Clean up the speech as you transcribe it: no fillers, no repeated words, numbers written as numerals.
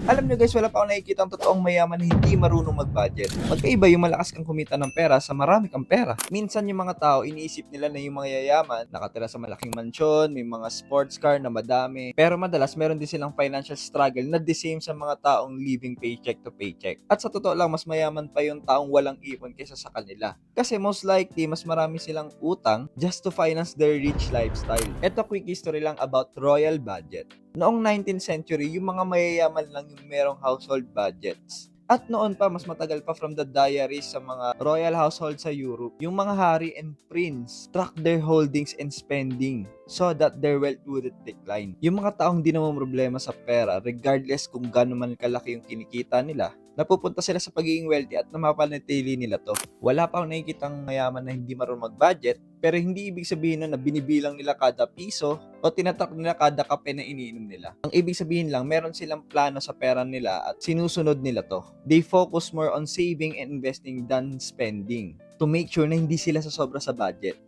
Alam nyo guys, wala pa akong nakikita ang totoong mayaman na hindi marunong mag-budget. Magkaiba yung malakas kang kumita ng pera sa marami kang pera. Minsan yung mga tao, iniisip nila na yung mga yayaman, nakatira sa malaking mansyon, may mga sports car na madami. Pero madalas, meron din silang financial struggle na the same sa mga taong living paycheck to paycheck. At sa totoo lang, mas mayaman pa yung taong walang ipon kaysa sa kanila. Kasi most likely, mas marami silang utang just to finance their rich lifestyle. Ito quick history lang about royal budget. Noong 19th century, yung mga mayayaman lang yung merong household budgets. At noon pa, mas matagal pa from the diaries sa mga royal household sa Europe, yung mga hari and prince track their holdings and spending so that their wealth wouldn't decline. Yung mga taong di naman problema sa pera, regardless kung gaano man kalaki yung kinikita nila, napupunta sila sa pagiging wealthy at napapanatili nila to. Wala pa akong nakikitang mayaman na hindi marunong mag-budget, pero hindi ibig sabihin na binibilang nila kada piso o tinatak nila kada kape na iniinom nila. Ang ibig sabihin lang, meron silang plano sa pera nila at sinusunod nila to. They focus more on saving and investing than spending to make sure na hindi sila sasobra sa budget.